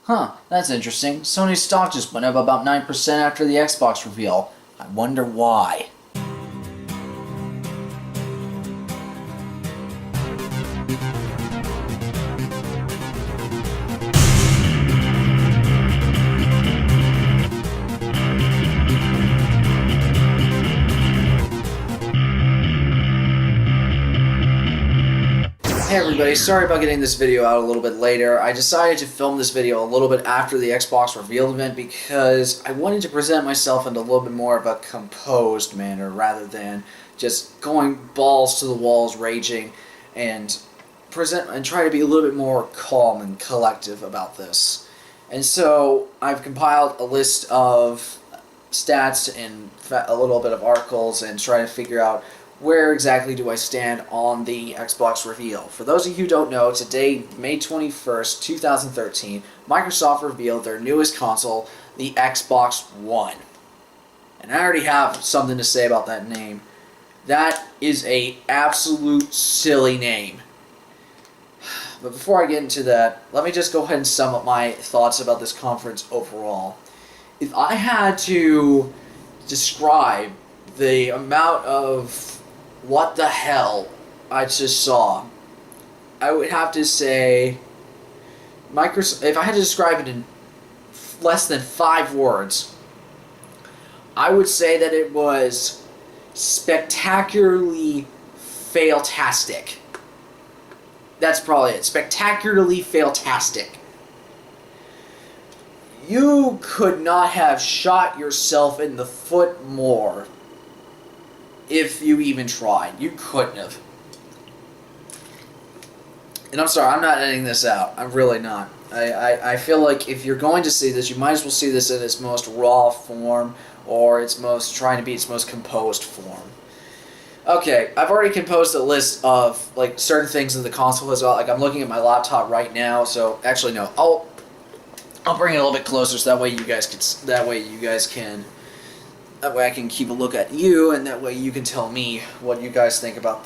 Huh, that's interesting. Sony's stock just went up about 9% after the Xbox reveal. I wonder why. Hey everybody, sorry about getting this video out a little bit later. I decided to film this video a little bit after the Xbox reveal event because I wanted to present myself in a little bit more of a composed manner rather than just going balls to the walls raging and try to be a little bit more calm and collective about this. And so I've compiled a list of stats and a little bit of articles and try to figure out where exactly do I stand on the Xbox reveal. For those of you who don't know, today, May 21st, 2013, Microsoft revealed their newest console, the Xbox One. And I already have something to say about that name. That is an absolute silly name. But before I get into that, let me just go ahead and sum up my thoughts about this conference overall. If I had to describe the amount of what the hell I just saw, I would have to say Microsoft. If I had to describe it in less than 5 words, I would say that it was spectacularly fail-tastic. That's probably it. Spectacularly fail-tastic. You could not have shot yourself in the foot more if you even tried. You couldn't have. And I'm sorry, I'm not editing this out. I'm really not. I feel like if you're going to see this, you might as well see this in its most raw form or trying to be its most composed form. Okay, I've already composed a list of like certain things in the console as well. Like I'm looking at my laptop right now, so actually no, I'll bring it a little bit closer so that way I can keep a look at you, and that way you can tell me what you all think about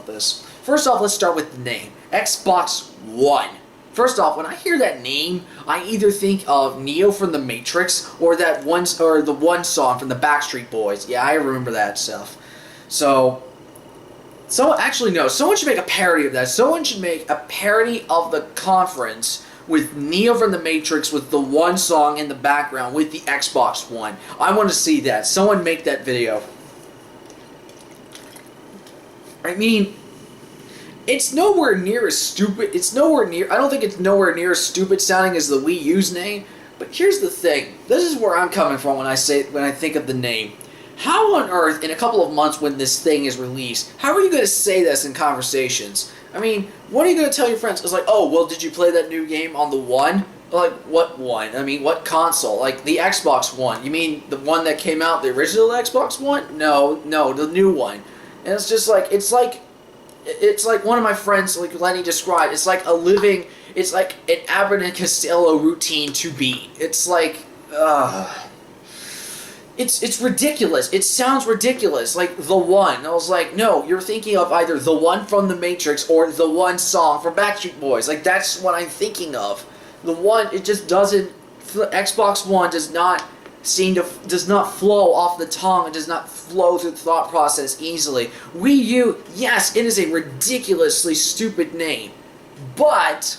this. First off, let's start with the name. Xbox One. First off, when I hear that name, I either think of Neo from The Matrix or the one song from the Backstreet Boys. Yeah, I remember that stuff. So, someone should make a parody of that. Someone should make a parody of the conference with Neo from The Matrix with the one song in the background with the Xbox One. I want to see that. Someone make that video. I mean, it's nowhere near as stupid. I don't think it's nowhere near as stupid sounding as the Wii U's name. But here's the thing. This is where I'm coming from when I think of the name. How on earth, in a couple of months when this thing is released, how are you going to say this in conversations? I mean, what are you going to tell your friends? It's like, oh, well, did you play that new game on the One? Like, what One? I mean, what console? Like, the Xbox One. You mean the one that came out, the original Xbox One? No, the new one. And it's just like, it's like one of my friends, like Lenny described, it's like an Abbott and Costello routine to be. It's like, It's ridiculous. It sounds ridiculous. Like, The One. I was like, no, you're thinking of either The One from The Matrix or The One song from Backstreet Boys. Like, that's what I'm thinking of. The One, it just doesn't... Xbox One does not flow off the tongue. It does not flow through the thought process easily. Wii U, yes, it is a ridiculously stupid name. But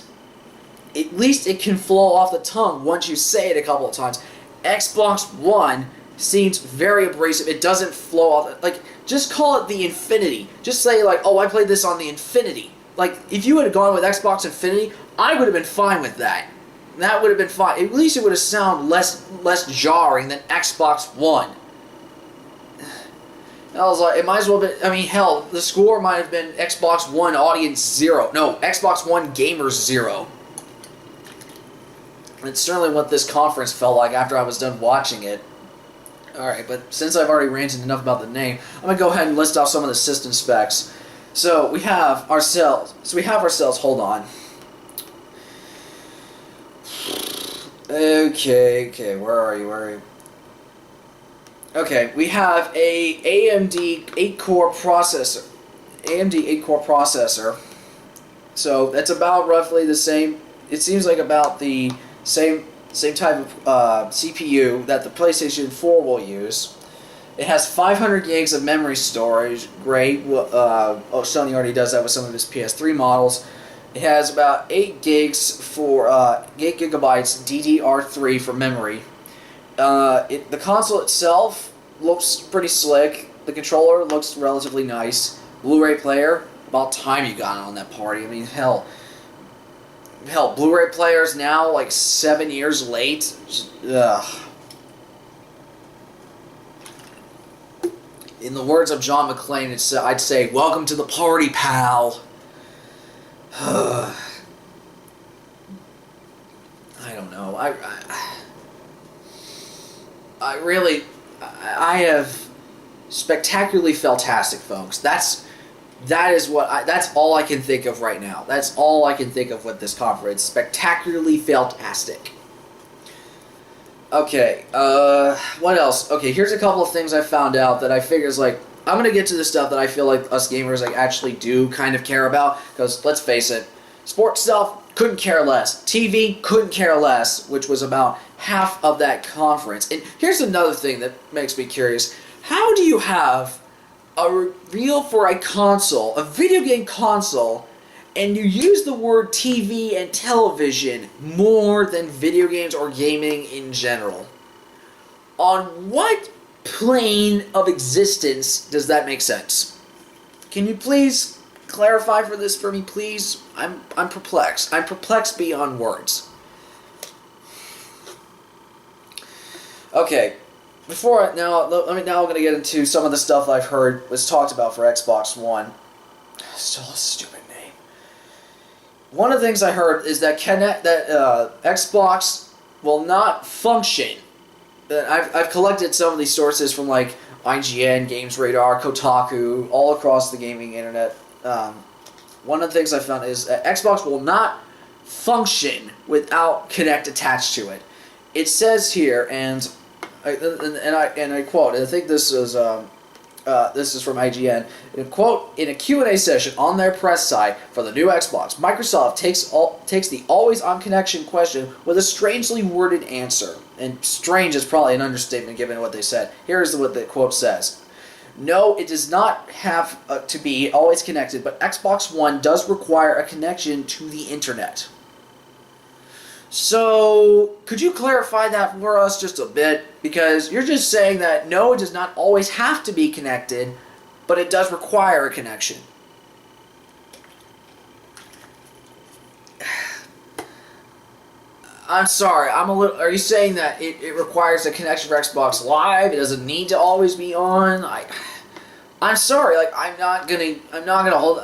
at least it can flow off the tongue once you say it a couple of times. Xbox One seems very abrasive. It doesn't flow off. Like, just call it the Infinity. Just say, like, oh, I played this on the Infinity. Like, if you had gone with Xbox Infinity, I would have been fine with that. That would have been fine. At least it would have sounded less jarring than Xbox One. I was like, it might as well be, I mean, hell, the score might have been Xbox One Audience 0. No, Xbox One Gamers 0. It's certainly what this conference felt like after I was done watching it. Alright, but since I've already ranted enough about the name, I'm going to go ahead and list off some of the system specs. So, we have ourselves, hold on. Okay, where are you? Okay, we have a AMD 8-core processor. So, that's about roughly the same. It seems like about the Same type of CPU that the PlayStation 4 will use. It has 500 gigs of memory storage. Great. Sony already does that with some of his PS3 models. It has about 8 gigs for 8 gigabytes DDR3 for memory. The console itself looks pretty slick. The controller looks relatively nice. Blu-ray player, about time you got on that party. I mean, hell, Blu-ray players now like 7 years late. Ugh. In the words of John McClane, I'd say, "Welcome to the party, pal." I don't know. I have spectacularly Fall-tastic, folks. That's all I can think of right now. That's all I can think of with this conference. Spectacularly Fall-tastic. Okay, what else? Okay, here's a couple of things I found out that I figure is like, I'm going to get to the stuff that I feel like us gamers like actually do kind of care about, because let's face it, sports stuff, couldn't care less. TV, couldn't care less, which was about half of that conference. And here's another thing that makes me curious. How do you have a reveal for a console, a video game console, and you use the word TV and television more than video games or gaming in general? On what plane of existence does that make sense? Can you please clarify for me, please? I'm perplexed. I'm perplexed beyond words. Okay, now I'm going to get into some of the stuff I've heard was talked about for Xbox One. Still a stupid name. One of the things I heard is that Xbox will not function. I've collected some of these sources from like IGN, Games Radar, Kotaku, all across the gaming internet. One of the things I found is that Xbox will not function without Kinect attached to it. It says here, and I quote, and I think this is from IGN. In a Q&A session on their press site for the new Xbox, Microsoft takes the always-on connection question with a strangely worded answer. And strange is probably an understatement given what they said. Here's what the quote says. No, it does not have to be always connected, but Xbox One does require a connection to the internet. So, could you clarify that for us just a bit? Because you're just saying that no, it does not always have to be connected, but it does require a connection. I'm sorry, are you saying that it requires a connection for Xbox Live? It doesn't need to always be on? I'm sorry, like, I'm not gonna hold...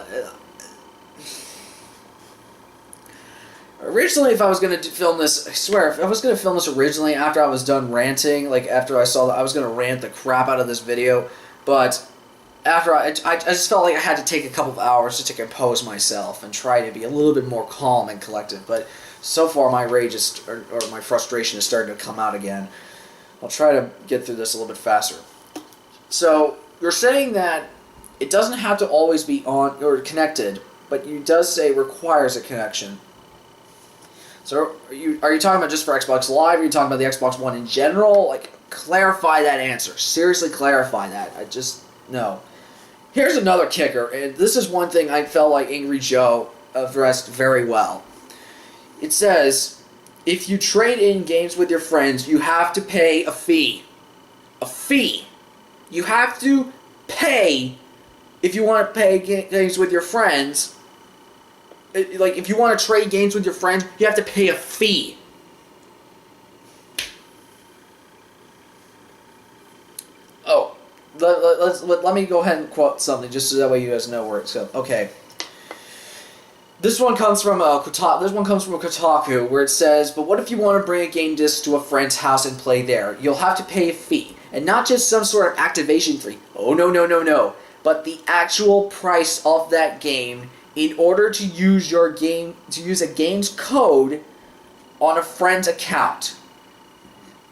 Originally, if I was going to film this, I swear, if I was going to film this originally after I was done ranting, like after I saw that, I was going to rant the crap out of this video, but after I just felt like I had to take a couple of hours just to compose myself and try to be a little bit more calm and collected, but so far my rage or my frustration is starting to come out again. I'll try to get through this a little bit faster. So, you're saying that it doesn't have to always be on or connected, but you does say requires a connection. So, are you talking about just for Xbox Live? Are you talking about the Xbox One in general? Like, clarify that answer. Seriously, clarify that. No. Here's another kicker, and this is one thing I felt like Angry Joe addressed very well. It says, if you trade in games with your friends, you have to pay a fee. A fee. You have to pay if you want to play games with your friends. Like, if you want to trade games with your friends, you have to pay a fee. Oh, let me go ahead and quote something, just so that way you guys know where it's going. Okay. This one comes from Kotaku, where it says, but what if you want to bring a game disc to a friend's house and play there? You'll have to pay a fee, and not just some sort of activation fee. Oh, no. But the actual price of that game in order to use a game's code on a friend's account.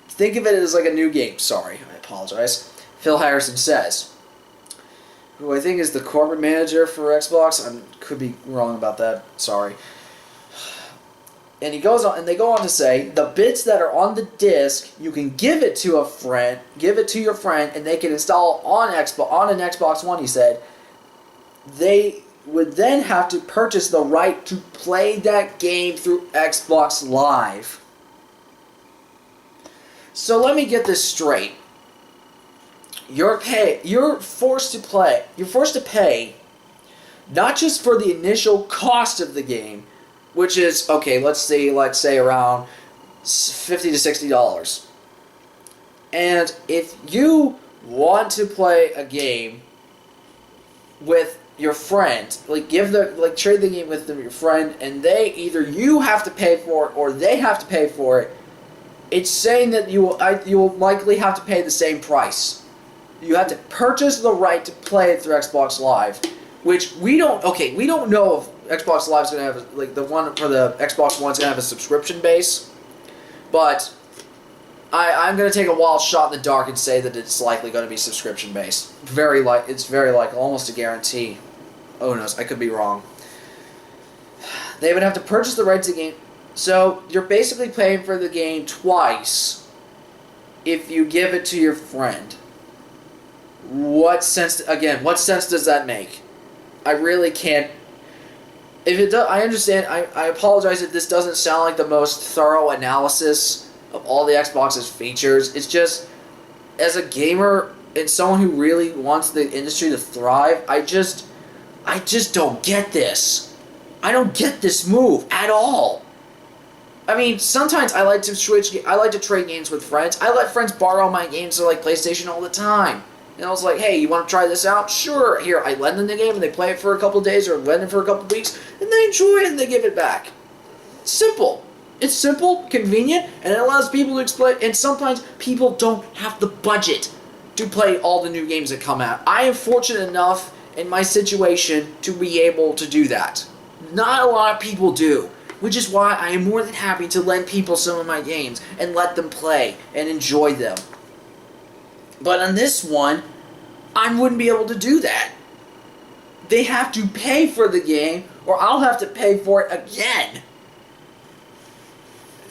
Think of it as like a new game. Sorry, I apologize. Phil Harrison says, who I think is the corporate manager for Xbox. I could be wrong about that. Sorry. And he goes on, and they go on to say the bits that are on the disc, you can give it to a friend, give it to your friend, and they can install on an Xbox One. He said they would then have to purchase the right to play that game through Xbox Live. So let me get this straight. You're forced to pay not just for the initial cost of the game, which is, okay, let's say around $50 to $60. And if you want to play a game with your friend, trade the game with your friend, and either you have to pay for it or they have to pay for it, it's saying that you will likely have to pay the same price. You have to purchase the right to play it through Xbox Live, which we don't know if Xbox Live is going to have, the one for the Xbox One is going to have a subscription base, but I'm going to take a wild shot in the dark and say that it's likely going to be subscription based. It's very likely, almost a guarantee. Oh no, I could be wrong. They would have to purchase the rights to the game, so you're basically paying for the game twice if you give it to your friend. What sense does that make? I really can't. If it does, I understand. I apologize if this doesn't sound like the most thorough analysis of all the Xbox's features. It's just, as a gamer and someone who really wants the industry to thrive, I just don't get this. I don't get this move at all. I mean, sometimes I like to trade games with friends. I let friends borrow my games to PlayStation all the time. And I was like, hey, you want to try this out? Sure. Here, I lend them the game and they play it for a couple of days or lend it for a couple of weeks, and they enjoy it and they give it back. Simple. It's simple, convenient, and it allows people to explain. And sometimes people don't have the budget to play all the new games that come out. I am fortunate enough in my situation to be able to do that. Not a lot of people do, which is why I am more than happy to lend people some of my games and let them play and enjoy them. But on this one, I wouldn't be able to do that. They have to pay for the game, or I'll have to pay for it again.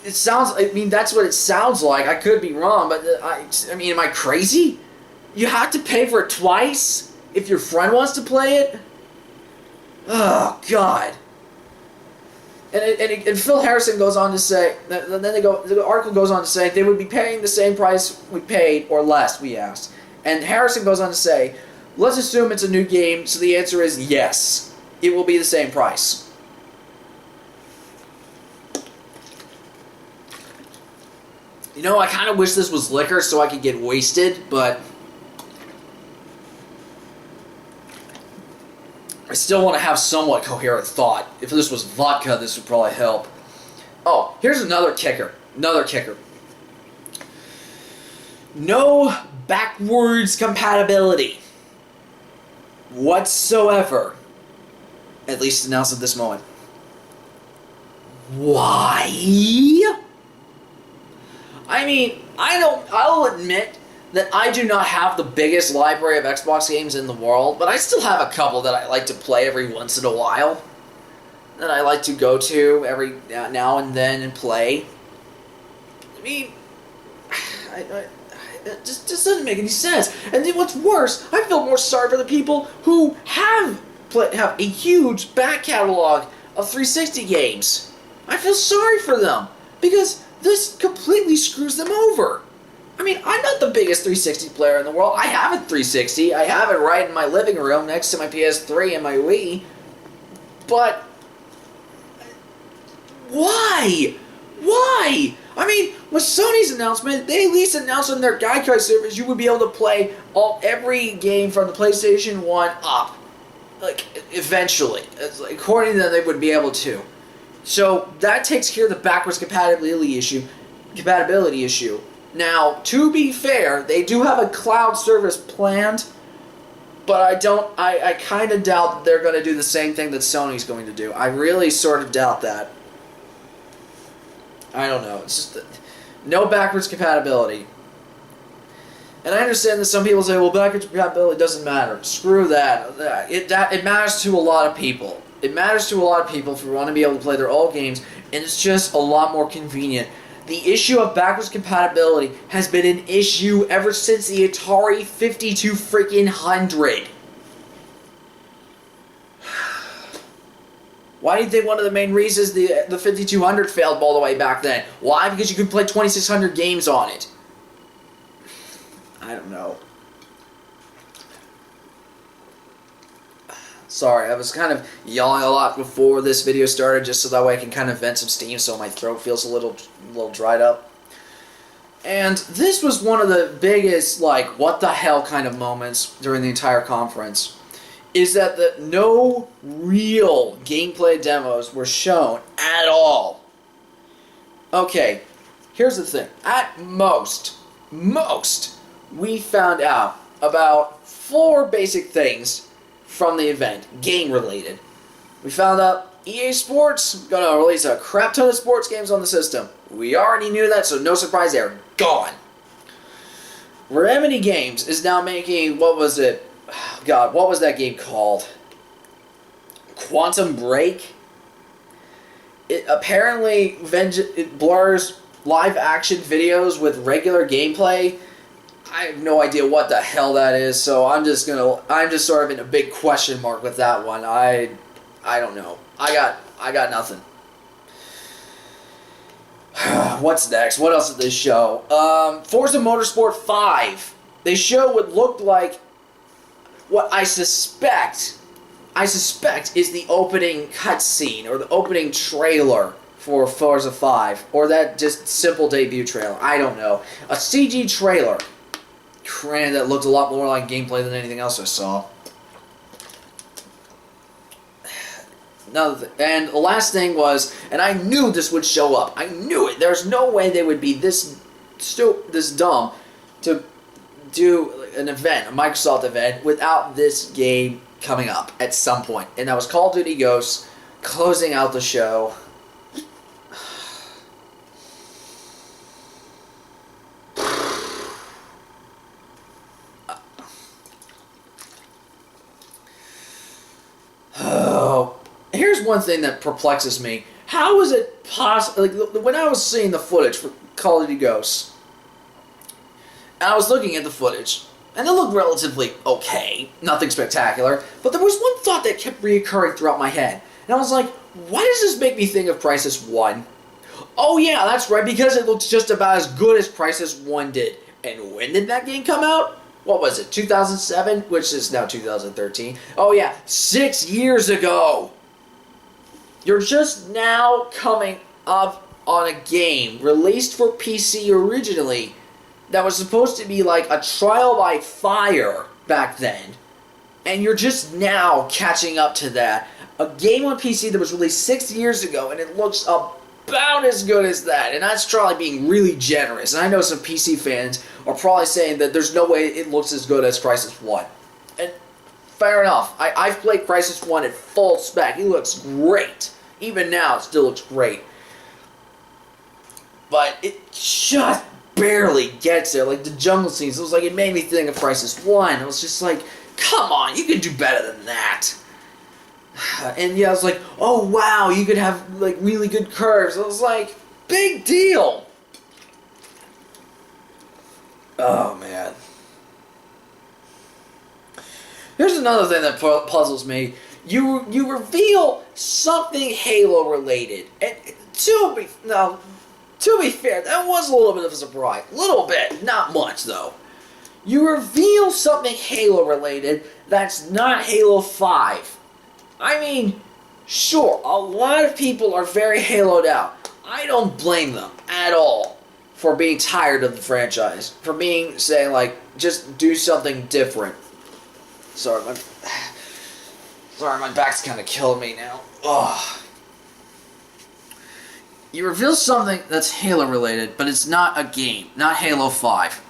That's what it sounds like. I could be wrong, but am I crazy? You have to pay for it twice if your friend wants to play it? Oh, God. And Phil Harrison goes on to say, the article goes on to say, they would be paying the same price we paid, or less, we asked. And Harrison goes on to say, let's assume it's a new game, so the answer is yes. It will be the same price. You know, I kind of wish this was liquor so I could get wasted, but I still want to have somewhat coherent thought. If this was vodka, this would probably help. Oh, here's another kicker. No backwards compatibility whatsoever. At least announced at this moment. Why? I mean, I'll admit that I do not have the biggest library of Xbox games in the world, but I still have a couple that I like to play every once in a while. That I like to go to every now and then and play. I mean, it just doesn't make any sense. And then what's worse, I feel more sorry for the people who have a huge back catalog of 360 games. I feel sorry for them, because this completely screws them over. I mean, I'm not the biggest 360 player in the world. I have a 360. I have it right in my living room next to my PS3 and my Wii. But why? Why? I mean, with Sony's announcement, they at least announced on their Gaikai service you would be able to play every game from the PlayStation 1 up. Eventually. According to them, they would be able to. So, that takes care of the backwards compatibility issue. Now, to be fair, they do have a cloud service planned, but I kind of doubt that they're going to do the same thing that Sony's going to do. I really sort of doubt that. I don't know. It's just no backwards compatibility. And I understand that some people say, well, backwards compatibility doesn't matter. Screw that. It matters to a lot of people. It matters to a lot of people who want to be able to play their old games, and it's just a lot more convenient. The issue of backwards compatibility has been an issue ever since the Atari 52 freaking 100. Why do you think one of the main reasons the 5200 failed all the way back then? Why? Because you could play 2600 games on it. I don't know. Sorry, I was kind of yelling a lot before this video started just so that way I can kind of vent some steam so my throat feels a little dried up. And this was one of the biggest, like, what the hell kind of moments during the entire conference. Is that no real gameplay demos were shown at all. Okay, here's the thing. At most, we found out about 4 basic things from the event, game-related. We found out EA Sports gonna release a crap ton of sports games on the system. We already knew that, so no surprise, they're gone. Remedy Games is now making, what was it? God, what was that game called? Quantum Break? It apparently it blurs live-action videos with regular gameplay. I have no idea what the hell that is, so I'm just sort of in a big question mark with that one. I don't know. I got nothing. What's next? What else did they show? Forza Motorsport 5. They showed what looked like what I suspect is the opening cutscene or the opening trailer for Forza 5, or that just simple debut trailer. I don't know. A CG trailer. Granted, that looked a lot more like gameplay than anything else I saw. And the last thing was, and I knew this would show up. I knew it. There's no way they would be this dumb to do an event, a Microsoft event, without this game coming up at some point. And that was Call of Duty Ghosts closing out the show. Oh, here's one thing that perplexes me. How is it possible? Like, when I was seeing the footage for Call of Duty Ghosts, and I was looking at the footage, and it looked relatively okay, nothing spectacular, but there was one thought that kept reoccurring throughout my head. And I was like, why does this make me think of Crysis 1? Oh yeah, that's right, because it looks just about as good as Crysis 1 did. And when did that game come out? What was it, 2007? Which is now 2013. Oh yeah, 6 years ago! You're just now coming up on a game released for PC originally that was supposed to be like a trial by fire back then. And you're just now catching up to that. A game on PC that was released 6 years ago, and it looks about as good as that. And that's probably being really generous. And I know some PC fans are probably saying that there's no way it looks as good as Crysis 1. And fair enough. I've played Crysis 1 at full spec. It looks great. Even now, it still looks great. But it just barely gets there. Like the jungle scenes, it was like, it made me think of Crysis 1. It was just like, come on, you can do better than that. And yeah, I was like, oh wow, you could have like really good curves. I was like, big deal. Oh man. Here's another thing that puzzles me. You reveal something Halo related, and to be fair, that was a little bit of a surprise. Little bit, not much though. You reveal something Halo related that's not Halo 5. I mean, sure, a lot of people are very Halo'd out. I don't blame them at all for being tired of the franchise. For saying like, just do something different. Sorry, my back's kind of killing me now. Ugh. You reveal something that's Halo related, but it's not a game, not Halo 5.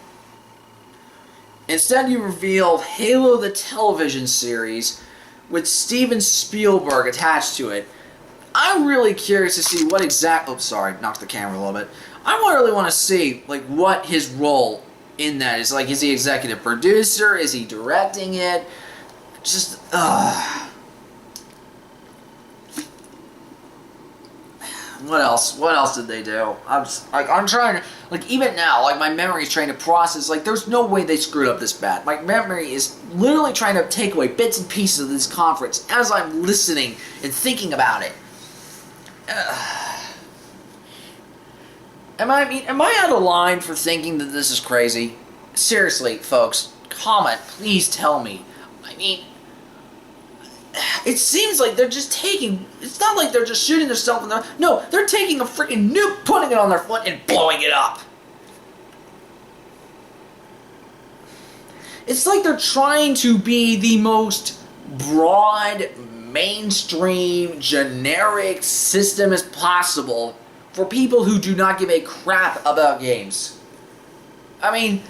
Instead, you revealed Halo the television series with Steven Spielberg attached to it. I'm really curious to see what exact... Oh, sorry, knocked the camera a little bit. I really want to see like what his role in that is. Like, is he executive producer? Is he directing it? Just, What else? What else did they do? I'm trying to, like, even now, like, my memory is trying to process, like, there's no way they screwed up this bad. My memory is literally trying to take away bits and pieces of this conference as I'm listening and thinking about it. Am I out of line for thinking that this is crazy? Seriously, folks, comment, please tell me. I mean, it seems like they're just taking, it's not like they're just shooting themselves in the, no, they're taking a freaking nuke, putting it on their foot, and blowing it up. It's like they're trying to be the most broad, mainstream, generic system as possible for people who do not give a crap about games. I mean,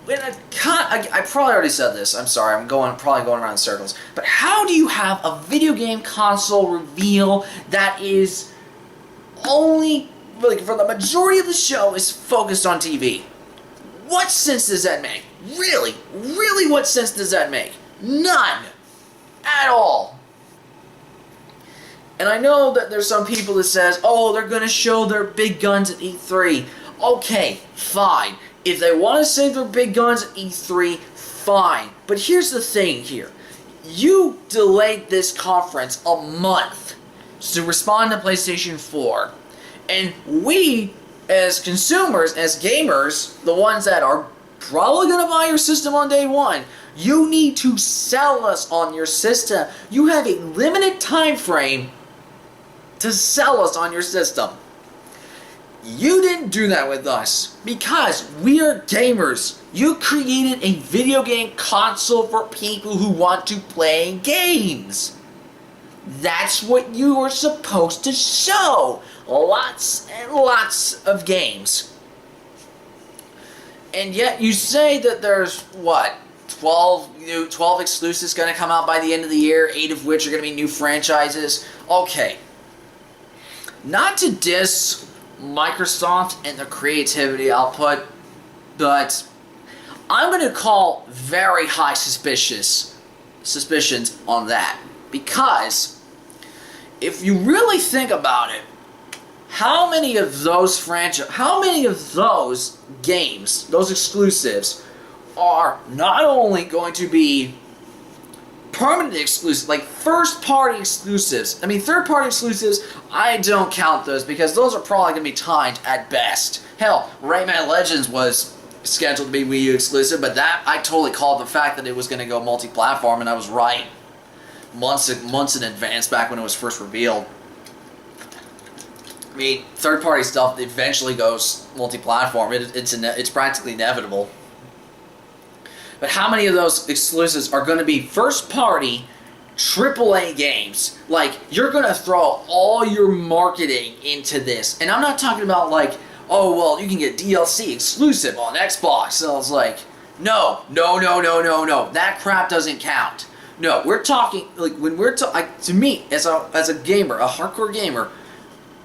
I probably already said this. I'm sorry. I'm probably going around in circles. But how do you have a video game console reveal that is only, like, for the majority of the show is focused on TV? What sense does that make? Really, what sense does that make? None. At all. And I know that there's some people that says, oh, they're going to show their big guns at E3. Okay, fine. If they want to save their big guns at E3, fine. But here's the thing here. You delayed this conference a month to respond to PlayStation 4. And we, as consumers, as gamers, the ones that are probably going to buy your system on day one, you need to sell us on your system. You have a limited time frame to sell us on your system. You didn't do that with us because we are gamers. You created a video game console for people who want to play games. That's what you were supposed to show. Lots and lots of games. And yet you say that there's, what, 12 exclusives going to come out by the end of the year, 8 of which are going to be new franchises. Okay. Not to diss Microsoft and their creativity output, but I'm going to call very high suspicions on that. Because if you really think about it, how many of those games, those exclusives, are not only going to be permanent exclusives, like first-party exclusives. I mean, third-party exclusives, I don't count those because those are probably going to be timed at best. Hell, Rayman Legends was scheduled to be Wii U exclusive, but that, I totally called the fact that it was going to go multi-platform, and I was right months in advance back when it was first revealed. I mean, third-party stuff eventually goes multi-platform. It's practically inevitable. But how many of those exclusives are going to be first-party AAA games? Like, you're going to throw all your marketing into this. And I'm not talking about, like, oh, well, you can get DLC exclusive on Xbox. So it's like, no. That crap doesn't count. No, we're talking, like, when we're to me, as a gamer, a hardcore gamer,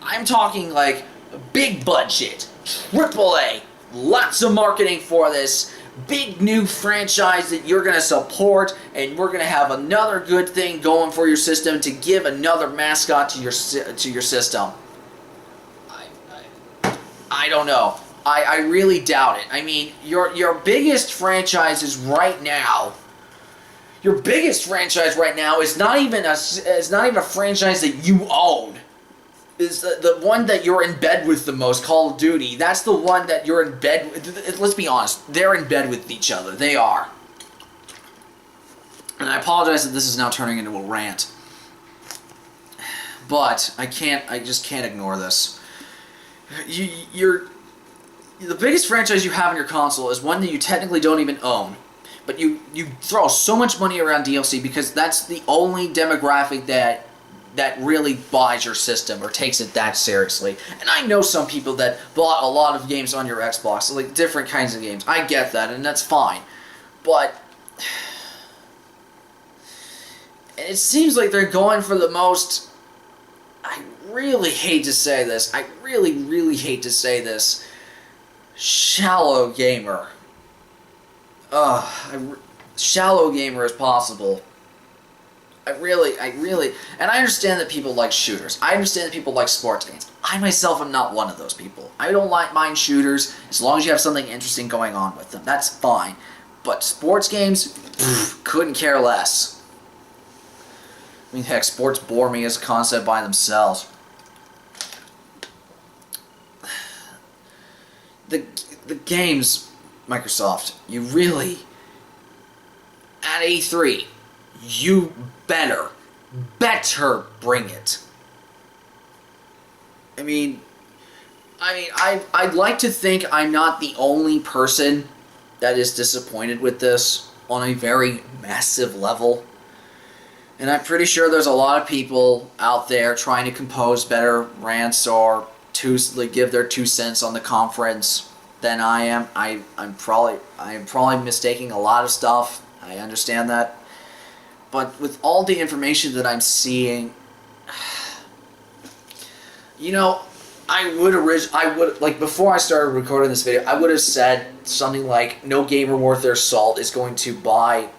I'm talking, like, big budget, AAA, lots of marketing for this, big new franchise that you're going to support, and we're going to have another good thing going for your system to give another mascot to your system. I don't know. I really doubt it. I mean, your biggest franchises right now. Your biggest franchise right now is not even a franchise that you own. Is the one that you're in bed with the most, Call of Duty. That's the one that you're in bed with. Let's be honest, they're in bed with each other. They are. And I apologize that this is now turning into a rant. But I just can't ignore this. The biggest franchise you have on your console is one that you technically don't even own. But you throw so much money around DLC because that's the only demographic that really buys your system or takes it that seriously. And I know some people that bought a lot of games on your Xbox, so like different kinds of games. I get that, and that's fine. But it seems like they're going for the most, I really hate to say this, really hate to say this, shallow gamer. Shallow gamer as possible. I really, and I understand that people like shooters. I understand that people like sports games. I myself am not one of those people. I don't like mind shooters as long as you have something interesting going on with them. That's fine. But sports games, couldn't care less. I mean, heck, sports bore me as a concept by themselves. The games, Microsoft, you really, at E3, you better bring it. I mean, I'd like to think I'm not the only person that is disappointed with this on a very massive level. And I'm pretty sure there's a lot of people out there trying to compose better rants or give their 2 cents on the conference than I am. I am probably mistaking a lot of stuff. I understand that. But with all the information that I'm seeing, you know, I would like, before I started recording this video, I would have said something like, no gamer worth their salt is going to buy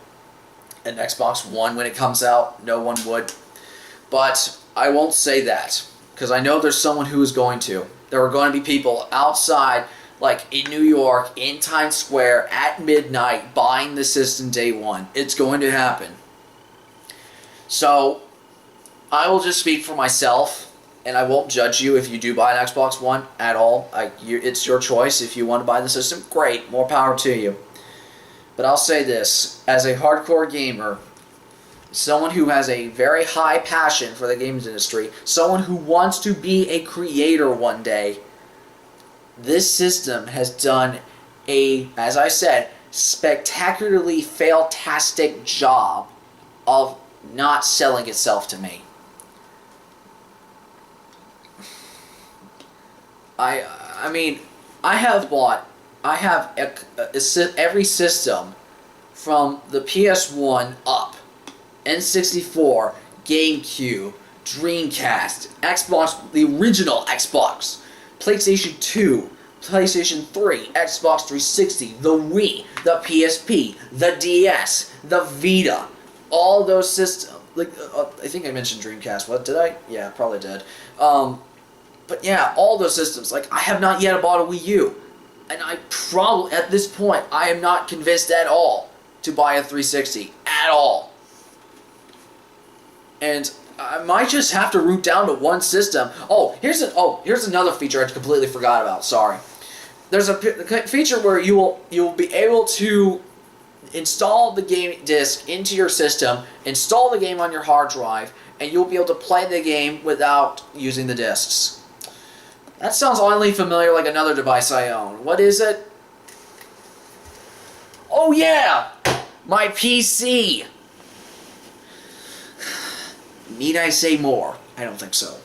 an Xbox One when it comes out. No one would. But I won't say that, because I know there's someone who is going to. There are going to be people outside, like in New York, in Times Square, at midnight, buying the system day one. It's going to happen. So, I will just speak for myself. And I won't judge you if you do buy an Xbox One at all. It's your choice. If you want to buy the system, great. More power to you. But I'll say this. As a hardcore gamer, someone who has a very high passion for the games industry, someone who wants to be a creator one day, this system has done a, as I said, spectacularly fail-tastic job of not selling itself to me. I mean, I have every system from the PS1 up, N64, GameCube, Dreamcast, Xbox, the original Xbox, PlayStation 2, PlayStation 3, Xbox 360, the Wii, the PSP, the DS, the Vita, all those systems. Like, I think I mentioned Dreamcast. What, did I? Yeah, probably did. But yeah, all those systems. Like, I have not yet bought a Wii U. And I probably, at this point, I am not convinced at all to buy a 360. At all. And I might just have to root down to one system. Here's another feature I completely forgot about. Sorry. There's a feature where you will be able to install the game disc into your system, install the game on your hard drive, and you'll be able to play the game without using the discs. That sounds oddly familiar, like another device I own. What is it? Oh yeah! My PC! Need I say more? I don't think so.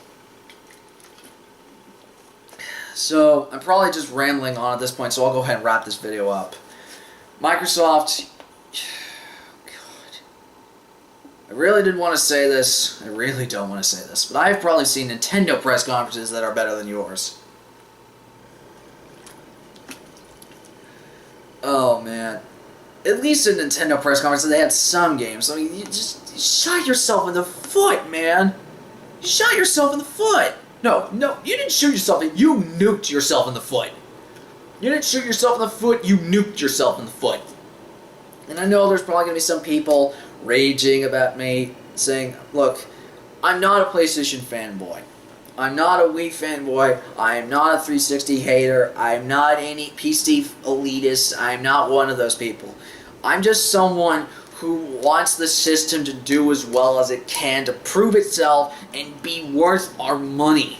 So, I'm probably just rambling on at this point, so I'll go ahead and wrap this video up. Microsoft... God. I really didn't want to say this. I really don't want to say this. But I've probably seen Nintendo press conferences that are better than yours. Oh, man. At least in Nintendo press conferences, they had some games. I mean, you just shot yourself in the foot, man. You shot yourself in the foot. No, you didn't shoot yourself in. You nuked yourself in the foot. You didn't shoot yourself in the foot. You nuked yourself in the foot. And I know there's probably going to be some people raging about me, saying, look, I'm not a PlayStation fanboy. I'm not a Wii fanboy. I am not a 360 hater. I'm not any PC elitist. I'm not one of those people. I'm just someone who wants the system to do as well as it can to prove itself and be worth our money.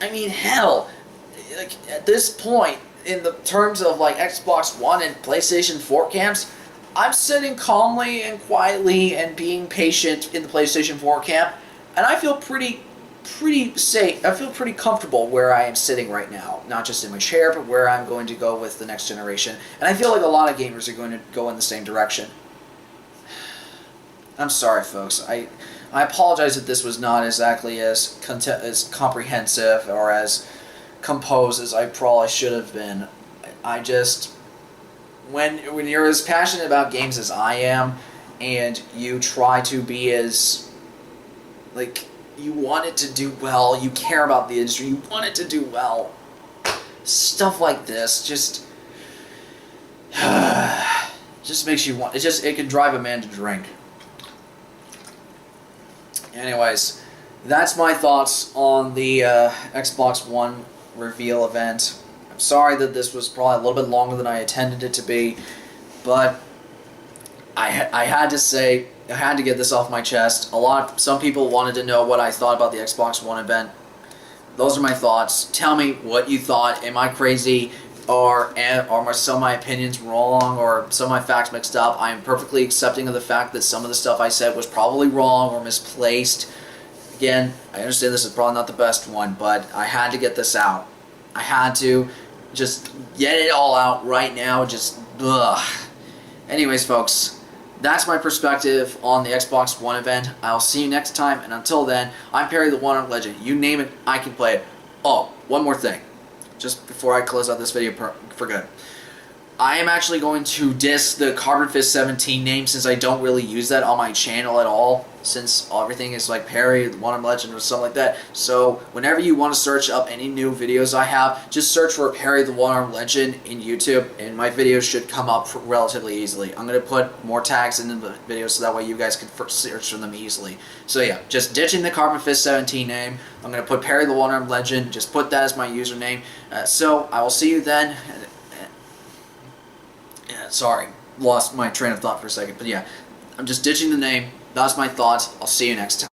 I mean, hell, like, at this point, in the terms of like Xbox One and PlayStation 4 camps, I'm sitting calmly and quietly and being patient in the PlayStation 4 camp, and I feel pretty safe. I feel pretty comfortable where I am sitting right now. Not just in my chair, but where I'm going to go with the next generation. And I feel like a lot of gamers are going to go in the same direction. I'm sorry, folks. I apologize if this was not exactly as comprehensive or as composed as I probably should have been. I just... When you're as passionate about games as I am, and you try to be as, like, You want it to do well. You care about the industry. You want it to do well. Stuff like this just makes you want. It can drive a man to drink. Anyways, that's my thoughts on the Xbox One reveal event. I'm sorry that this was probably a little bit longer than I intended it to be, but I had to say, I had to get this off my chest. Some people wanted to know what I thought about the Xbox One event. Those are my thoughts. Tell me what you thought. Am I crazy? Or are some of my opinions wrong? Or some of my facts mixed up? I am perfectly accepting of the fact that some of the stuff I said was probably wrong or misplaced. Again, I understand this is probably not the best one, but I had to get this out. I had to just get it all out right now. Just, ugh. Anyways, folks, that's my perspective on the Xbox One event. I'll see you next time, and until then, I'm Perry the One-Armed Legend. You name it, I can play it. Oh, one more thing, just before I close out this video for good. I am actually going to diss the Carbon Fist 17 name, since I don't really use that on my channel at all, since everything is like Perry, the One-Armed Legend, or something like that. So whenever you want to search up any new videos I have, just search for Perry the One-Armed Legend in YouTube, and my videos should come up relatively easily. I'm going to put more tags in the videos so that way you guys can search for them easily. So yeah, just ditching the Carbon Fist 17 name. I'm going to put Perry the One-Armed Legend, just put that as my username. So I will see you then. Sorry, lost my train of thought for a second, but yeah, I'm just ditching the name. That's my thoughts. I'll see you next time.